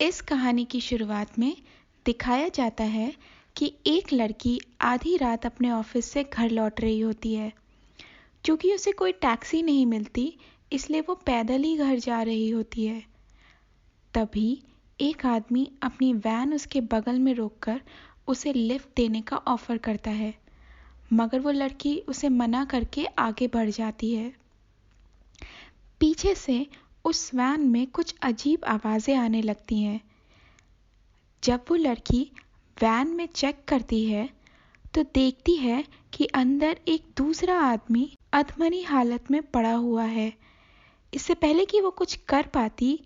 इस कहानी की शुरुआत में दिखाया जाता है कि एक लड़की आधी रात अपने ऑफिस से घर लौट रही होती है। क्योंकि उसे कोई टैक्सी नहीं मिलती, इसलिए वो पैदल ही घर जा रही होती है। तभी एक आदमी अपनी वैन उसके बगल में रोककर उसे लिफ्ट देने का ऑफर करता है, मगर वो लड़की उसे मना करके आगे बढ़ जाती है। पीछे से उस वैन में कुछ अजीब आवाजें आने लगती हैं। जब वो लड़की वैन में चेक करती है तो देखती है कि अंदर एक दूसरा आदमी अधमरी हालत में पड़ा हुआ है। इससे पहले कि वो कुछ कर पाती,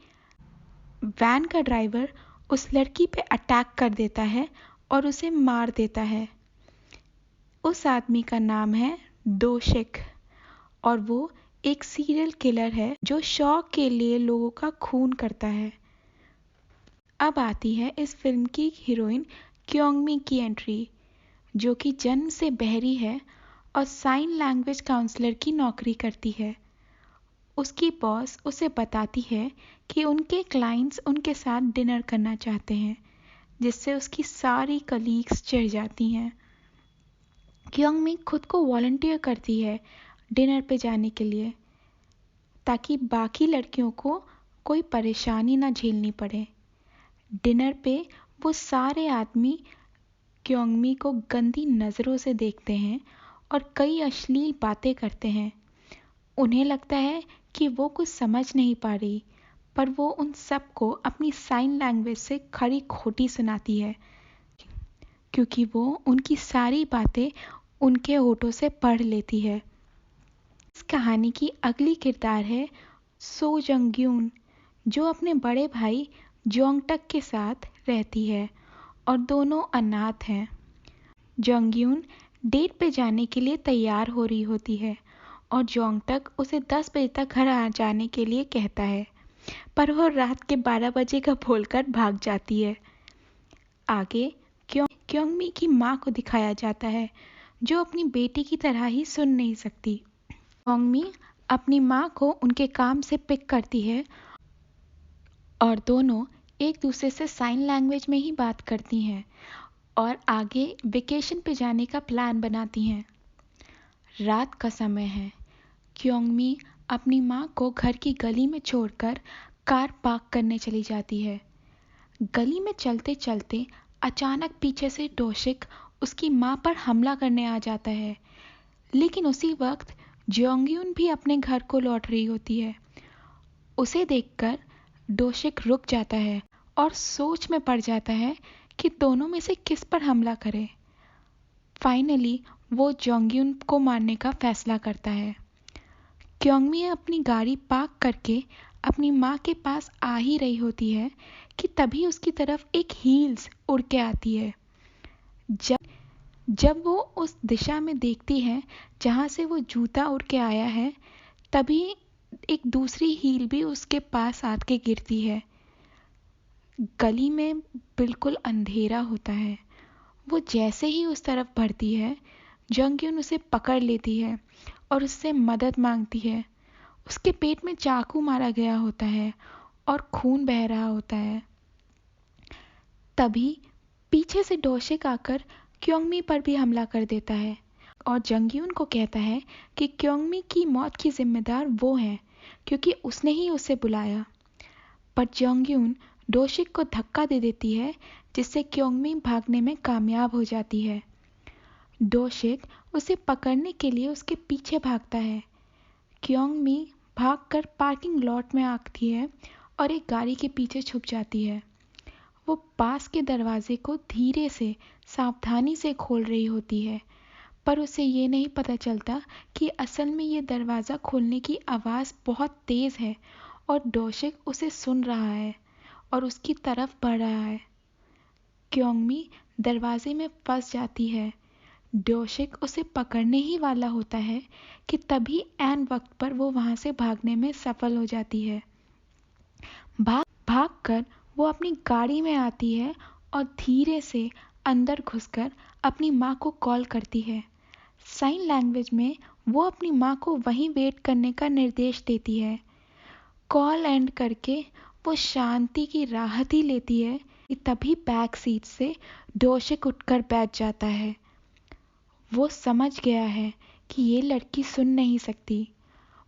वैन का ड्राइवर उस लड़की पे अटैक कर देता है और उसे मार देता है। उस आदमी का नाम है डोशिक और वो एक सीरियल किलर है जो शौक के लिए लोगों का खून करता है। अब आती है इस फिल्म की हीरोइन क्योंगमी की एंट्री, जो कि जन्म से बहरी है और साइन लैंग्वेज काउंसलर की नौकरी करती है। उसकी बॉस उसे बताती है कि उनके क्लाइंट्स उनके साथ डिनर करना चाहते हैं, जिससे उसकी सारी कलीग्स चिढ़ जाती हैं। क्योंगमी खुद को वॉलंटियर करती है डिनर पे जाने के लिए, ताकि बाकी लड़कियों को कोई परेशानी ना झेलनी पड़े। डिनर पे वो सारे आदमी क्योंगमी को गंदी नज़रों से देखते हैं और कई अश्लील बातें करते हैं। उन्हें लगता है कि वो कुछ समझ नहीं पा रही, पर वो उन सबको अपनी साइन लैंग्वेज से खरी खोटी सुनाती है, क्योंकि वो उनकी सारी बातें उनके होठों से पढ़ लेती है। इस कहानी की अगली किरदार है सो जंगयून, जो अपने बड़े भाई जोंगटक के साथ रहती है और दोनों अनाथ हैं। जंगयून डेट पे जाने के लिए तैयार हो रही होती है और जोंगटक उसे 10 बजे तक घर आ जाने के लिए कहता है, पर वो रात के 12 बजे का बोलकर भाग जाती है। आगे क्योंगमी की माँ को दिखाया जाता है, जो अपनी बेटी की तरह ही सुन नहीं सकती। क्योंगमी अपनी माँ को उनके काम से पिक करती है और दोनों एक दूसरे से साइन लैंग्वेज में ही बात करती हैं और आगे वेकेशन पे जाने का प्लान बनाती हैं। रात का समय है। क्योंगमी अपनी माँ को घर की गली में छोड़कर कार पार्क करने चली जाती है। गली में चलते चलते अचानक पीछे से डोशिक उसकी माँ पर हमला करने आ जाता है, लेकिन उसी वक्त जोंगयून भी अपने घर को लौट रही होती है। उसे देखकर डोशिक रुक जाता है और सोच में पड़ जाता है कि दोनों में से किस पर हमला करे। फाइनली वो जोंगयून को मारने का फैसला करता है। क्योंगमी अपनी गाड़ी पार्क करके अपनी माँ के पास आ ही रही होती है कि तभी उसकी तरफ एक हील्स उड़ के आती है। जब वो उस दिशा में देखती है जहाँ से वो जूता उड़ के आया है, तभी एक दूसरी हील भी उसके पास आके गिरती है। गली में बिल्कुल अंधेरा होता है। वो जैसे ही उस तरफ बढ़ती है, जंगयून उसे पकड़ लेती है और उससे मदद मांगती है। उसके पेट में चाकू मारा गया होता है और खून बह रहा होता है। तभी पीछे से डोशिक आकर क्योंगमी पर भी हमला कर देता है और जंगयून को कहता है कि क्योंगमी की मौत की जिम्मेदार वो है, क्योंकि उसने ही उसे बुलाया। पर जंगयून डोशिक को धक्का दे देती है, जिससे क्योंगमी भागने में कामयाब हो जाती है। डोशिक उसे पकड़ने के लिए उसके पीछे भागता है। क्योंगमी भागकर पार्किंग लॉट में आती है और एक गाड़ी के पीछे छुप जाती है। वो पास के दरवाजे को धीरे से सावधानी से खोल रही होती है, पर उसे ये नहीं पता चलता कि असल में ये दरवाज़ा खोलने की आवाज़ बहुत तेज़ है और डोशिक उसे सुन रहा है और उसकी तरफ बढ़ रहा है। क्योंगमी दरवाजे में फंस जाती है। डोशिक उसे पकड़ने ही वाला होता है कि तभी ऐन वक्त पर वो वहाँ से भागने में सफल हो जाती है। भागकर वो अपनी गाड़ी में आती है और धीरे से अंदर घुसकर अपनी माँ को कॉल करती है। साइन लैंग्वेज में वो अपनी माँ को वहीं वेट करने का निर्देश देती है। कॉल एंड करके वो शांति की राहत ही लेती है कि तभी बैक सीट से डोशिक उठकर बैठ जाता है। वो समझ गया है कि ये लड़की सुन नहीं सकती।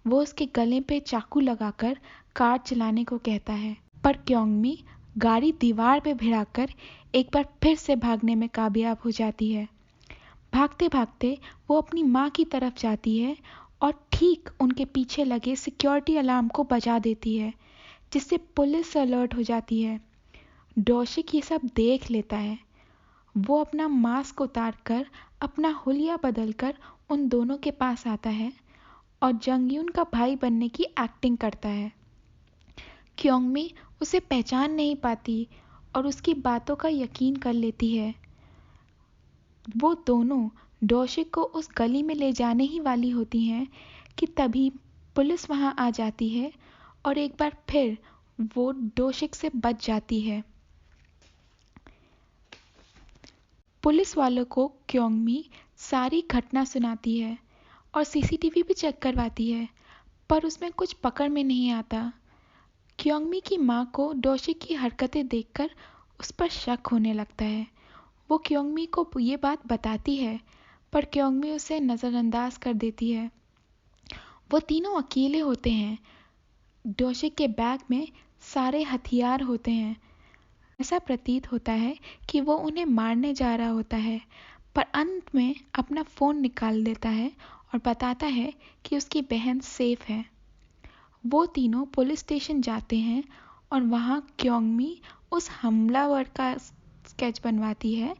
वो उसके गले पे चाकू लगाकर कार चलाने को कहता है, पर क्योंगमी गाड़ी दीवार पे भिड़ाकर एक बार फिर से भागने में कामयाब हो जाती है। भागते भागते वो अपनी माँ की तरफ जाती है और ठीक उनके पीछे लगे सिक्योरिटी अलार्म को बजा देती है, जिससे पुलिस अलर्ट हो जाती है। डोशिक ये सब देख लेता है। वो अपना मास्क उतारकर अपना हुलिया बदलकर उन दोनों के पास आता है और जंगयून का भाई बनने की एक्टिंग करता है। क्योंगमी उसे पहचान नहीं पाती और उसकी बातों का यकीन कर लेती है। वो दोनों डोशिक को उस गली में ले जाने ही वाली होती हैं कि तभी पुलिस वहां आ जाती है और एक बार फिर वो डोशिक से बच जाती है। पुलिस वालों को क्योंगमी सारी घटना सुनाती है और सीसीटीवी भी चेक करवाती है, पर उसमें कुछ पकड़ में नहीं आता। क्योंगमी की माँ को डोशिक की हरकतें देखकर उस पर शक होने लगता है। वो क्योंगमी को ये बात बताती है, पर क्योंगमी उसे नज़रअंदाज कर देती है। वो तीनों अकेले होते हैं। डोशिक के बैग में सारे हथियार होते हैं। ऐसा प्रतीत होता है कि वो उन्हें मारने जा रहा होता है, पर अंत में अपना फ़ोन निकाल देता है और बताता है कि उसकी बहन सेफ है। वो तीनों पुलिस स्टेशन जाते हैं और वहाँ क्योंगमी उस हमलावर का स्केच बनवाती है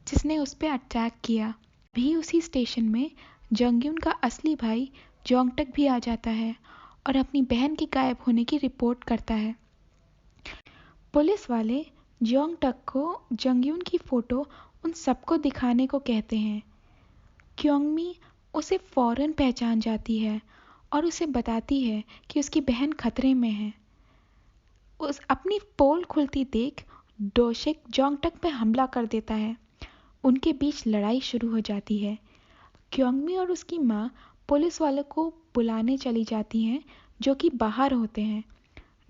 जिसने उस पर अटैक किया। भी उसी स्टेशन में जंगयून का असली भाई जोंगटक भी आ जाता है और अपनी बहन के गायब होने की रिपोर्ट करता है। पुलिस वाले जोंगटक को जंगयून की फोटो उन सबको दिखाने को कहते हैं। क्योंगमी उसे फौरन पहचान जाती है और उसे बताती है कि उसकी बहन खतरे में है। उस अपनी पोल खुलती देख डोशिक जोंगटक पे हमला कर देता है। उनके बीच लड़ाई शुरू हो जाती है। क्योंगमी और उसकी माँ पुलिस वालों को बुलाने चली जाती हैं, जो कि बाहर होते हैं।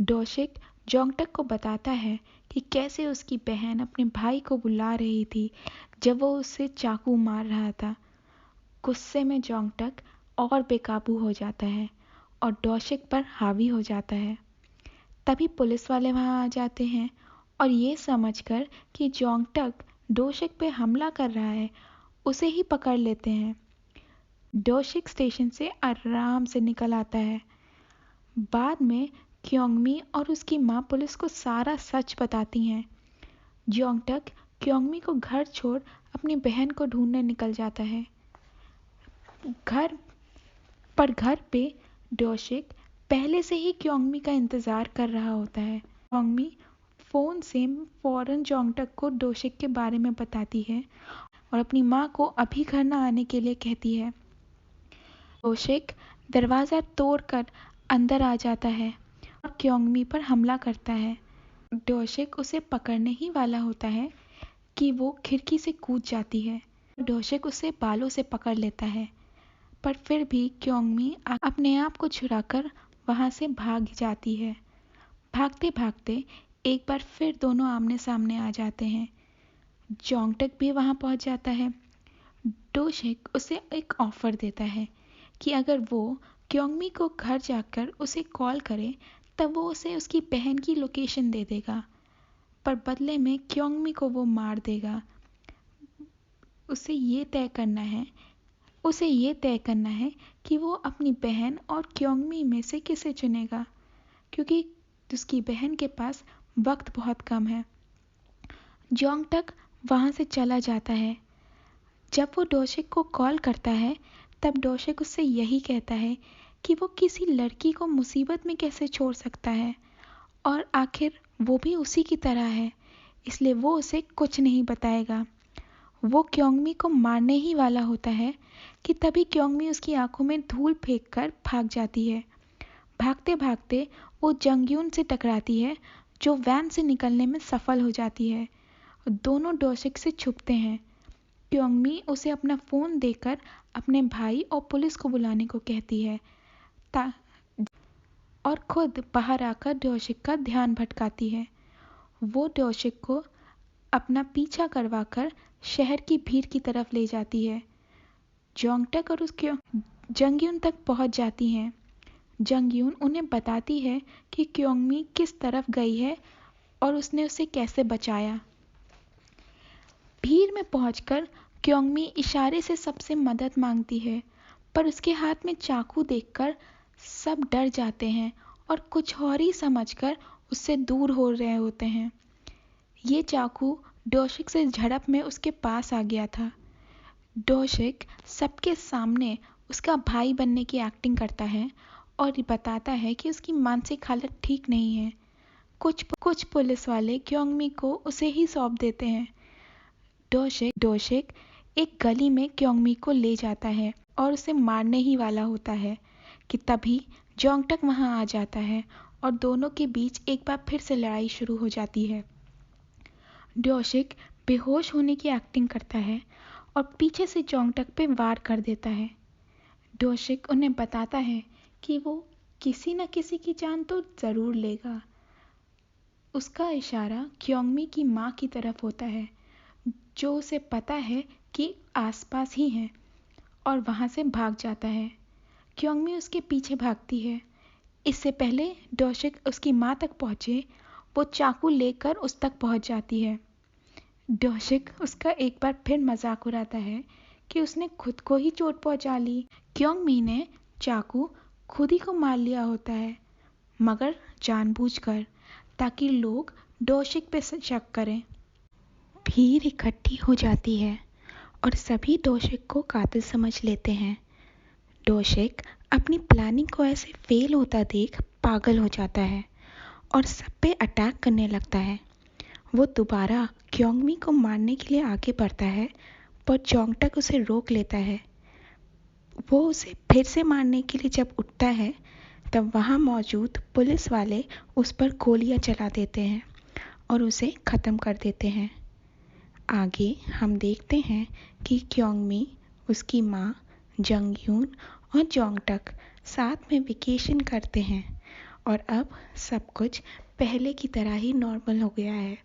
डोशिक जोंगटक को बताता है कि कैसे उसकी बहन अपने भाई को बुला रही थी जब वो उसे चाकू मार रहा था। गुस्से में जोंगटक और बेकाबू हो जाता है और डोशिक पर हावी हो जाता है। तभी पुलिस वाले वहां आ जाते हैं और ये समझकर कि जोंगटक डोशिक पे हमला कर रहा है, उसे ही पकड़ लेते हैं। डोशिक स्टेशन से आराम से निकल आता है। बाद में क्योंगमी और उसकी माँ पुलिस को सारा सच बताती हैं। जोंगटक क्योंगमी को घर छोड़ अपनी बहन को ढूंढने निकल जाता है। घर पे डोशिक पहले से ही क्योंगमी का इंतजार कर रहा होता है। क्योंगमी फोन से फौरन जोंगटक को डोशिक के बारे में बताती है और अपनी माँ को अभी घर न आने के लिए कहती है। डोशिक दरवाज़ा तोड़कर अंदर आ जाता है और क्योंगमी पर हमला करता है। डोशिक उसे पकड़ने ही वाला होता है कि वो खिड़की से कूद जाती है। डोशिक उसे बालों से पकड़ लेता है, पर फिर भी क्योंगमी अपने आप को छुड़ाकर वहां से भाग जाती है। भागते भागते एक बार फिर दोनों आमने सामने आ जाते हैं। जोंगटक भी वहां पहुंच जाता है। डोशिक उसे एक ऑफर देता है कि अगर वो क्योंगमी को घर जाकर उसे कॉल करे तब वो उसे उसकी बहन की लोकेशन दे देगा, पर बदले में क्योंगमी को वो मार देगा। उसे ये तय करना है कि वो अपनी बहन और क्योंगमी में से किसे चुनेगा, क्योंकि उसकी बहन के पास वक्त बहुत कम है। जोंगटक वहां से चला जाता है। जब वो डोशिक को कॉल करता है तब डोशिक उससे यही कहता है कि वो किसी लड़की को मुसीबत में कैसे छोड़ सकता है और आखिर वो भी उसी की तरह है, इसलिए वो उसे कुछ नहीं बताएगा। वो क्योंगमी को मारने ही वाला होता है कि तभी क्योंगमी उसकी आंखों में धूल फेंककर भाग जाती है। भागते भागते वो जंगयून से टकराती है, जो वैन से निकलने में सफल हो जाती है। दोनों डोशिक से छुपते हैं। क्योंगमी उसे अपना फोन देकर अपने भाई और पुलिस को बुलाने को कहती है। और खुद बाहर आकर डोशिक का ध्यान भटकाती है। वो डोशिक को अपना पीछा करवाकर शहर की भीड़ की तरफ ले जाती है। जोंगटक और उसके जंगयून तक पहुंच जाती हैं। जंगयून उन्हें बताती है कि क्योंगमी किस तरफ गई है और उसने उसे कैसे बचाया। भीड़ में पहुंचकर क्योंगमी इशारे से सबसे मदद मांगती है, पर उसके हाथ में चाकू देखकर सब डर जाते हैं और कुछ और ही समझकर उससे दूर हो रहे होते हैं। ये चाकू डोशिक से झड़प में उसके पास आ गया था। डोशिक सबके सामने उसका भाई बनने की एक्टिंग करता है और बताता है कि उसकी मानसिक हालत ठीक नहीं है। कुछ पुलिस वाले क्योंगमी को उसे ही सौंप देते हैं। डोशिक एक गली में क्योंगमी को ले जाता है और उसे मारने ही वाला होता है कि तभी जोंगटक वहां आ जाता है और दोनों के बीच एक बार फिर से लड़ाई शुरू हो जाती है। डोशिक बेहोश होने की एक्टिंग करता है और पीछे से जोंगटक पे वार कर देता है। डोशिक उन्हें बताता है कि वो किसी न किसी की जान तो जरूर लेगा। उसका इशारा क्योंगमी की माँ की तरफ होता है, जो उसे पता है कि आसपास ही है, और वहां से भाग जाता है। क्योंगमी उसके पीछे भागती है। इससे पहले डोशिक उसकी माँ तक पहुंचे, वो चाकू लेकर उस तक पहुंच जाती है। डोशिक उसका एक बार फिर मजाक उड़ाता है कि उसने खुद को ही चोट पहुंचा ली। क्योंगमी ने चाकू खुद ही को मार लिया होता है, मगर जानबूझकर, ताकि लोग डोशिक पे शक करें। भीड़ इकट्ठी हो जाती है और सभी डोशिक को कातिल समझ लेते हैं। डोशिक अपनी प्लानिंग को ऐसे फेल होता देख पागल हो जाता है और सब पे अटैक करने लगता है। वो दोबारा क्योंगमी को मारने के लिए आगे बढ़ता है, पर जोंगटक उसे रोक लेता है। वो उसे फिर से मारने के लिए जब उठता है, तब वहां मौजूद पुलिस वाले उस पर गोलियां चला देते हैं और उसे खत्म कर देते हैं। आगे हम देखते हैं कि क्योंगमी, उसकी माँ, जंगयून और जोंगटक साथ में वेकेशन करते हैं और अब सब कुछ पहले की तरह ही नॉर्मल हो गया है।